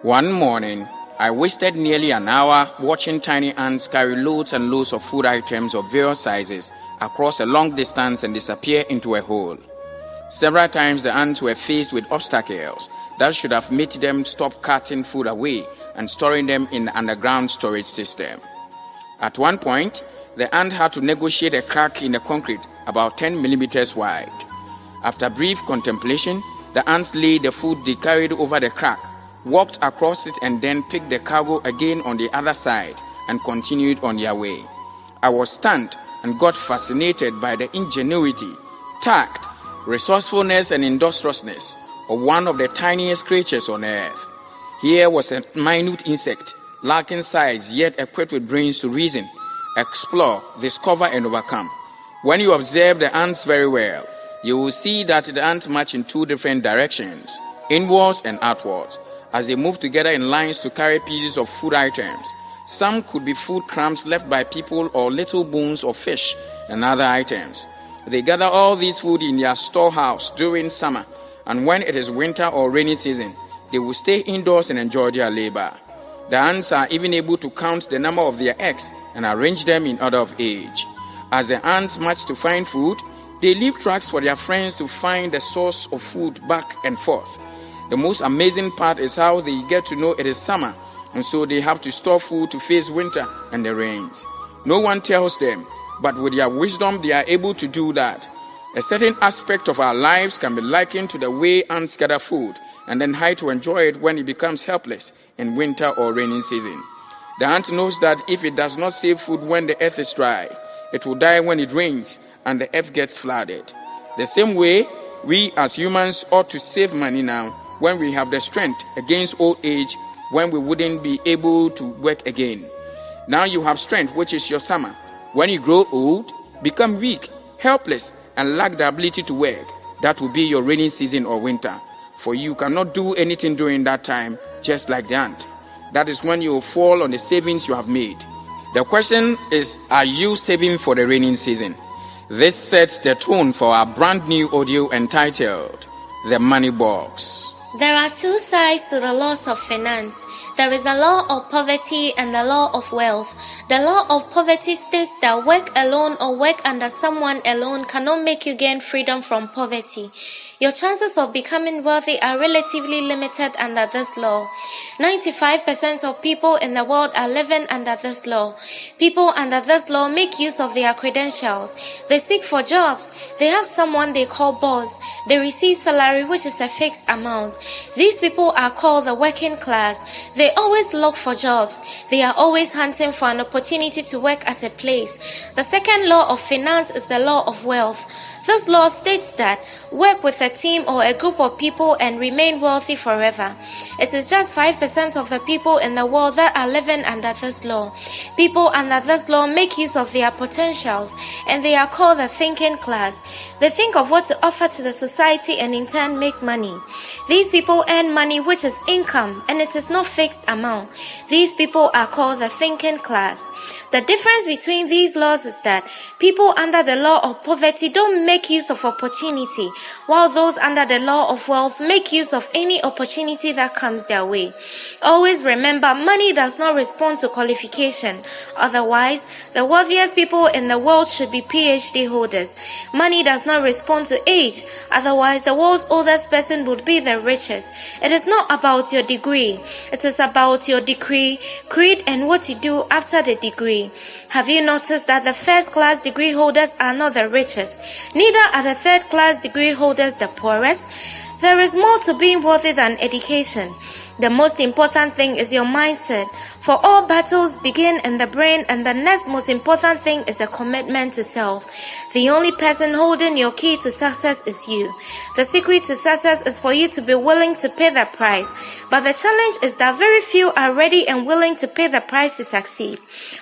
One morning, I wasted nearly an hour watching tiny ants carry loads and loads of food items of various sizes across a long distance and disappear into a hole. Several times the ants were faced with obstacles that should have made them stop carting food away and storing them in the underground storage system. At one point, the ant had to negotiate a crack in the concrete about 10 millimeters wide. After brief contemplation, the ants laid the food they carried over the crack, walked across it and then picked the cargo again on the other side and continued on their way. I was stunned and got fascinated by the ingenuity, tact, resourcefulness and industriousness of one of the tiniest creatures on earth. Here was a minute insect, lacking size yet equipped with brains to reason, explore, discover and overcome. When you observe the ants very well, you will see that the ants march in two different directions, inwards and outwards, as they move together in lines to carry pieces of food items. Some could be food crumbs left by people or little bones of fish and other items. They gather all these food in their storehouse during summer, and when it is winter or rainy season, they will stay indoors and enjoy their labor. The ants are even able to count the number of their eggs and arrange them in order of age. As the ants march to find food, they leave tracks for their friends to find the source of food back and forth. The most amazing part is how they get to know it is summer, and so they have to store food to face winter and the rains. No one tells them, but with their wisdom they are able to do that. A certain aspect of our lives can be likened to the way ants gather food and then hide to enjoy it when it becomes helpless in winter or rainy season. The ant knows that if it does not save food when the earth is dry, it will die when it rains and the earth gets flooded. The same way, we as humans ought to save money now when we have the strength against old age, when we wouldn't be able to work again. Now you have strength, which is your summer. When you grow old, become weak, helpless, and lack the ability to work, that will be your rainy season or winter. For you cannot do anything during that time, just like the ant. That is when you will fall on the savings you have made. The question is, are you saving for the rainy season? This sets the tone for our brand new audio entitled, The Money Box. There are two sides to the laws of finance. There is a law of poverty and the law of wealth. The law of poverty states that work alone or work under someone alone cannot make you gain freedom from poverty. Your chances of becoming wealthy are relatively limited under this law. 95% of people in the world are living under this law. People under this law make use of their credentials. They seek for jobs. They have someone they call boss. They receive salary, which is a fixed amount. These people are called the working class. They always look for jobs. They are always hunting for an opportunity to work at a place. The second law of finance is the law of wealth. This law states that work with a team or a group of people and remain wealthy forever. It is just 5% of the people in the world that are living under this law. People under this law make use of their potentials, and they are called the thinking class. They think of what to offer to the society and in turn make money. These people earn money, which is income, and it is not fixed amount. These people are called the thinking class. The difference between these laws is that people under the law of poverty don't make use of opportunity, while those under the law of wealth make use of any opportunity that comes their way. Always remember, money does not respond to qualification. Otherwise, the wealthiest people in the world should be PhD holders. Money does not respond to age. Otherwise, the world's oldest person would be the richest. It is not about your degree. It is about your degree, creed, and what you do after the degree. Have you noticed that the first-class degree holders are not the richest? Neither are the third-class degree holders the poorest. There is more to being wealthy than education. The most important thing is your mindset. For all battles begin in the brain, and the next most important thing is a commitment to self. The only person holding your key to success is you. The secret to success is for you to be willing to pay the price. But the challenge is that very few are ready and willing to pay the price to succeed.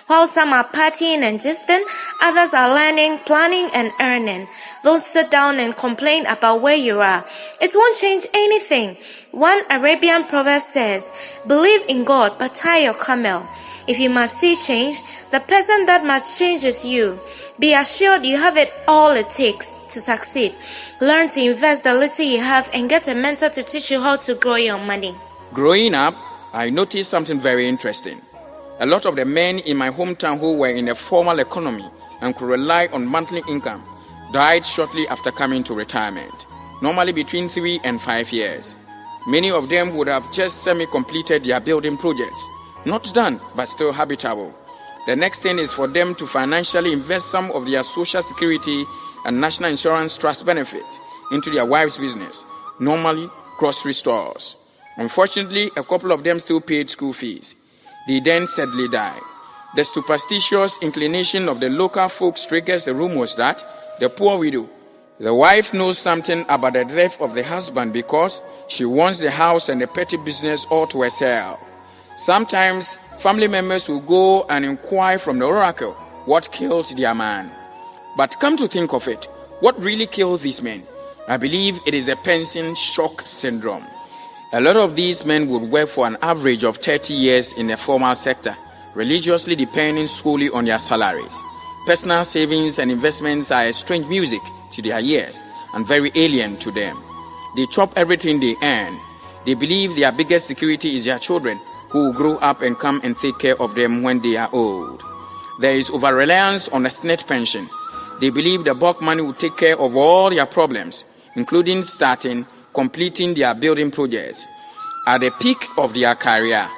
While some are partying and gisting, others are learning, planning, and earning. Don't sit down and complain about where you are. It won't change anything. One Arabian proverb says, "Believe in God, but tie your camel." If you must see change, the person that must change is you. Be assured you have it all it takes to succeed. Learn to invest the little you have and get a mentor to teach you how to grow your money. Growing up, I noticed something very interesting. A lot of the men in my hometown who were in a formal economy and could rely on monthly income died shortly after coming to retirement, normally between 3 and 5 years. Many of them would have just semi-completed their building projects, not done but still habitable. The next thing is for them to financially invest some of their social security and national insurance trust benefits into their wife's business, normally grocery stores. Unfortunately, a couple of them still paid school fees. They then sadly died. The superstitious inclination of the local folks triggers the rumors that the poor widow, the wife, knows something about the death of the husband because she wants the house and the petty business all to herself. Sometimes family members will go and inquire from the oracle what killed their man. But come to think of it, what really killed these men? I believe it is the pension shock syndrome. A lot of these men would work for an average of 30 years in the formal sector, religiously depending solely on their salaries. Personal savings and investments are a strange music to their ears and very alien to them. They chop everything they earn. They believe their biggest security is their children, who will grow up and come and take care of them when they are old. There is over-reliance on a SNET pension. They believe the bulk money will take care of all their problems, including starting, completing their building projects. At the peak of their career,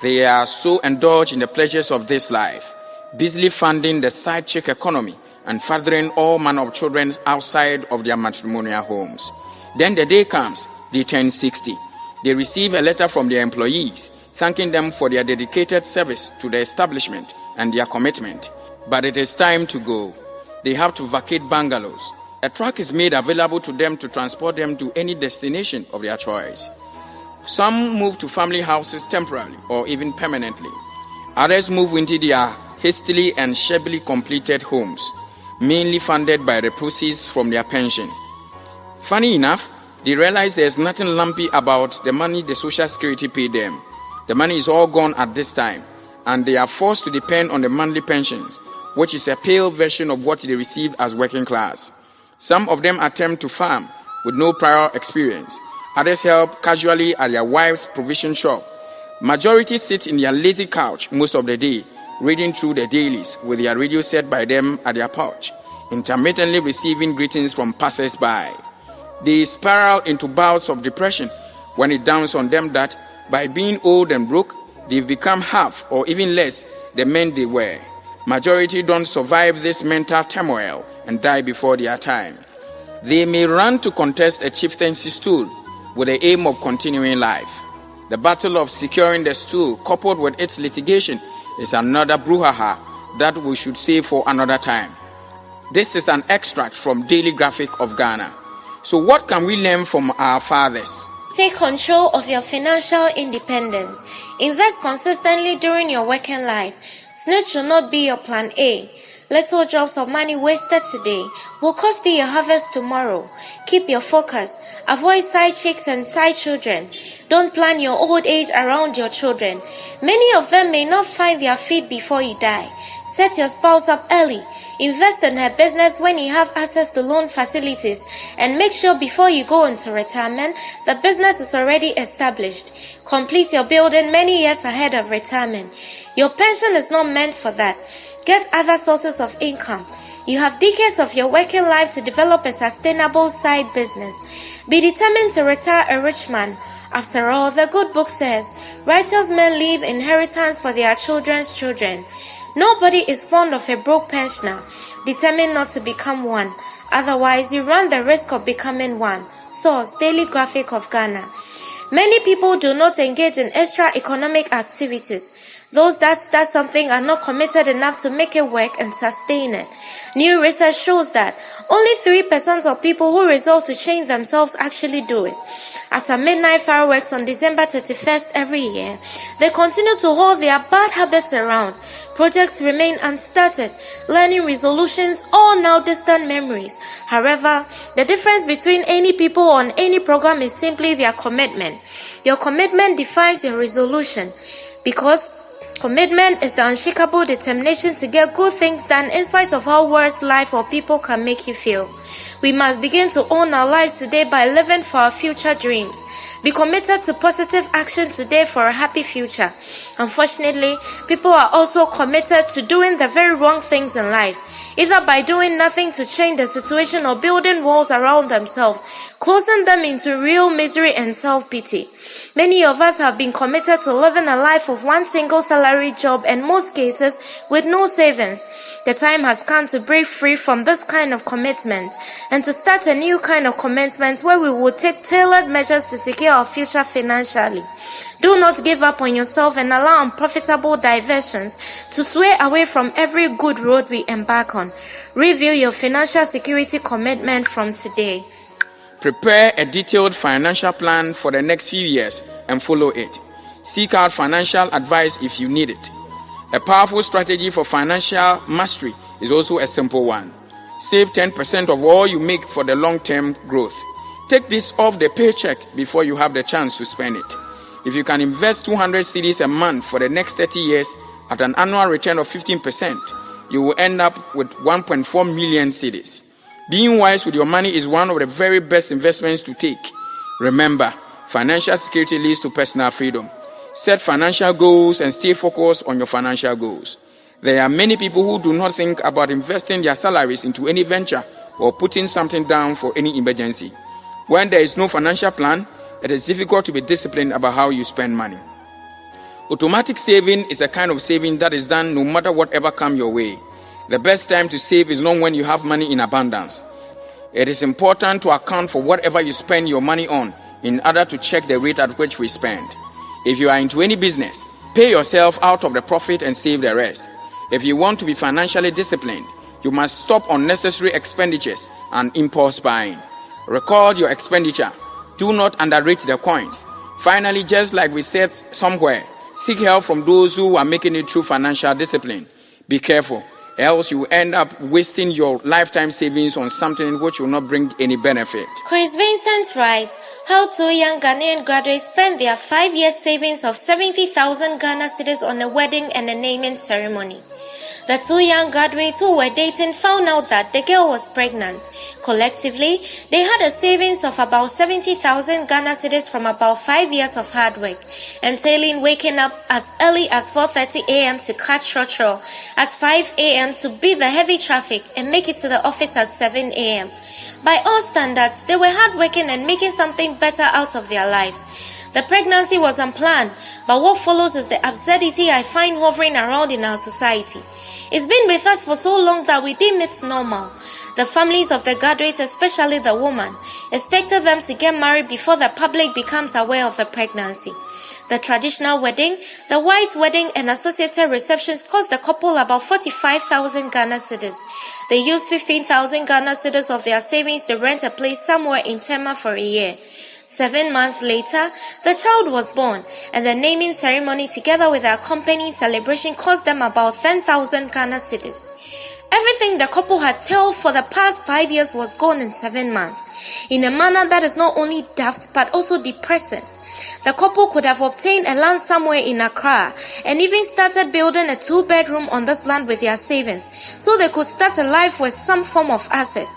they are so indulged in the pleasures of this life, busily funding the side chick economy and fathering all manner of children outside of their matrimonial homes. Then the day comes, they turn 60. They receive a letter from their employees thanking them for their dedicated service to the establishment and their commitment. But it is time to go. They have to vacate bungalows. A truck is made available to them to transport them to any destination of their choice. Some move to family houses temporarily or even permanently. Others move into their hastily and shabbily completed homes, mainly funded by the proceeds from their pension. Funny enough, they realize there's nothing lumpy about the money the Social Security paid them. The money is all gone at this time, and they are forced to depend on the monthly pensions, which is a pale version of what they received as working class. Some of them attempt to farm with no prior experience. Others help casually at their wife's provision shop. Majority sit in their lazy couch most of the day, reading through the dailies with their radio set by them at their porch, intermittently receiving greetings from passers-by. They spiral into bouts of depression when it dawns on them that by being old and broke, they've become half or even less the men they were. Majority don't survive this mental turmoil and die before their time. They may run to contest a chieftaincy stool with the aim of continuing life. The battle of securing the stool, coupled with its litigation, is another brouhaha that we should save for another time. This is an extract from Daily Graphic of Ghana. So what can we learn from our fathers? Take control of your financial independence. Invest consistently during your working life. Snitch should not be your plan A. Little drops of money wasted today will cost you your harvest tomorrow. Keep your focus. Avoid side chicks and side children. Don't plan your old age around your children. Many of them may not find their feet before you die. Set your spouse up early. Invest in her business when you have access to loan facilities, and make sure before you go into retirement, the business is already established. Complete your building many years ahead of retirement. Your pension is not meant for that. Get other sources of income. You have decades of your working life to develop a sustainable side business. Be determined to retire a rich man. After all, the good book says, righteous men leave inheritance for their children's children. Nobody is fond of a broke pensioner. Determine not to become one. Otherwise, you run the risk of becoming one. Source, Daily Graphic of Ghana. Many people do not engage in extra economic activities. Those that start something are not committed enough to make it work and sustain it. New research shows that only 3% of people who resolve to change themselves actually do it. After midnight fireworks on December 31st every year, they continue to hold their bad habits around. Projects remain unstarted. Learning resolutions, all now distant memories. However, the difference between any people on any program is simply their commitment. Your commitment defines your resolution, because Commitment is the unshakable determination to get good things done in spite of how worse life or people can make you feel. We must begin to own our lives today by living for our future dreams. Be committed to positive action today for a happy future. Unfortunately, people are also committed to doing the very wrong things in life, either by doing nothing to change the situation or building walls around themselves, closing them into real misery and self-pity. Many of us have been committed to living a life of one single salary job, and most cases with no savings. The time has come to break free from this kind of commitment and to start a new kind of commitment where we will take tailored measures to secure our future financially. Do not give up on yourself and allow unprofitable diversions to sway away from every good road we embark on. Review your financial security commitment from today. Prepare a detailed financial plan for the next few years and follow it. Seek out financial advice if you need it. A powerful strategy for financial mastery is also a simple one. Save 10% of all you make for the long-term growth. Take this off the paycheck before you have the chance to spend it. If you can invest 200 cedis a month for the next 30 years at an annual return of 15%, you will end up with 1.4 million cedis. Being wise with your money is one of the very best investments to take. Remember, financial security leads to personal freedom. Set financial goals and stay focused on your financial goals. There are many people who do not think about investing their salaries into any venture or putting something down for any emergency. When there is no financial plan, it is difficult to be disciplined about how you spend money. Automatic saving is a kind of saving that is done no matter whatever comes your way. The best time to save is not when you have money in abundance. It is important to account for whatever you spend your money on in order to check the rate at which we spend. If you are into any business, pay yourself out of the profit and save the rest. If you want to be financially disciplined, you must stop unnecessary expenditures and impulse buying. Record your expenditure. Do not underrate the coins. Finally, just like we said somewhere, seek help from those who are making it through financial discipline. Be careful, else you will end up wasting your lifetime savings on something which will not bring any benefit. Chris Vincent writes, how two young Ghanaian graduates spent their 5-year savings of 70,000 Ghana cedis on a wedding and a naming ceremony. The two young graduates who were dating found out that the girl was pregnant. Collectively, they had a savings of about 70,000 Ghana cedis from about 5 years of hard work, entailing waking up as early as 4:30 a.m. to catch Churchill at 5 a.m. to beat the heavy traffic and make it to the office at 7 a.m. By all standards, they were hardworking and making something better out of their lives. The pregnancy was unplanned, but what follows is the absurdity I find hovering around in our society. It's been with us for so long that we deem it normal. The families of the graduates, especially the woman, expected them to get married before the public becomes aware of the pregnancy. The traditional wedding, the white wedding, and associated receptions cost the couple about 45,000 Ghana cedis. They used 15,000 Ghana cedis of their savings to rent a place somewhere in Tema for a year. 7 months later, the child was born, and the naming ceremony together with the accompanying celebration cost them about 10,000 Ghana cedis. Everything the couple had toiled for the past 5 years was gone in 7 months, in a manner that is not only daft but also depressing. The couple could have obtained a land somewhere in Accra and even started building a 2-bedroom on this land with their savings, so they could start a life with some form of asset.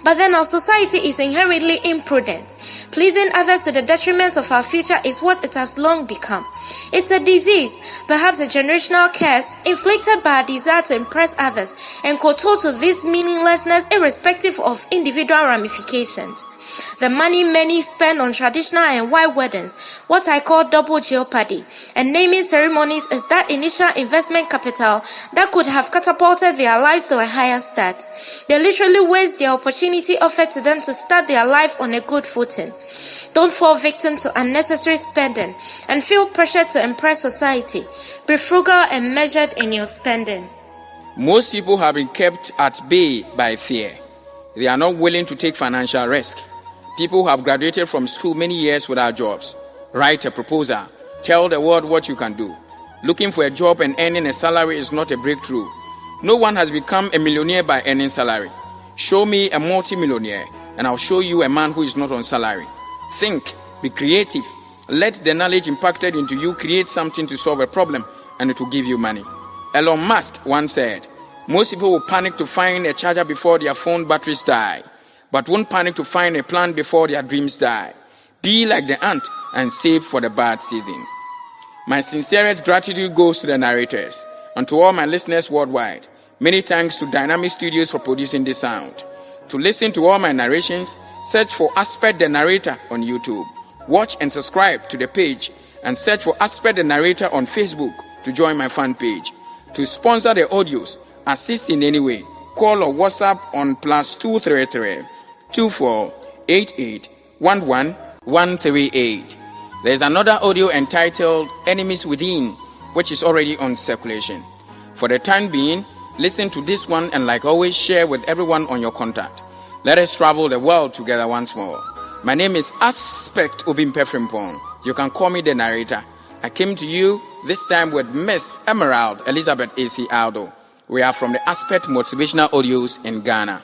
But then our society is inherently imprudent. Pleasing others to the detriment of our future is what it has long become. It's a disease, perhaps a generational curse, inflicted by a desire to impress others and kowtow to this meaninglessness irrespective of individual ramifications. The money many spend on traditional and white weddings, what I call double jeopardy, and naming ceremonies is that initial investment capital that could have catapulted their lives to a higher start. They literally waste the opportunity offered to them to start their life on a good footing. Don't fall victim to unnecessary spending and feel pressure to impress society. Be frugal and measured in your spending. Most people have been kept at bay by fear. They are not willing to take financial risk. People who have graduated from school many years without jobs. Write a proposal. Tell the world what you can do. Looking for a job and earning a salary is not a breakthrough. No one has become a millionaire by earning salary. Show me a multi-millionaire and I'll show you a man who is not on salary. Think, be creative. Let the knowledge impacted into you create something to solve a problem and it will give you money. Elon Musk once said, most people will panic to find a charger before their phone batteries die, but won't panic to find a plant before their dreams die. Be like the ant and save for the bad season. My sincerest gratitude goes to the narrators and to all my listeners worldwide. Many thanks to Dynamic Studios for producing this sound. To listen to all my narrations, search for Aspect the Narrator on YouTube. Watch and subscribe to the page and search for Aspect the Narrator on Facebook to join my fan page. To sponsor the audios, assist in any way, call or WhatsApp on +233 24 88 11 138. There is another audio entitled Enemies Within, which is already on circulation. For the time being, listen to this one and like always share with everyone on your contact. Let us travel the world together once more. My name is Aspect Obimpeh Frimpong. You can call me the narrator. I came to you this time with Miss Emerald Elizabeth A.C. Aldo. We are from the Aspect Motivational Audios in Ghana.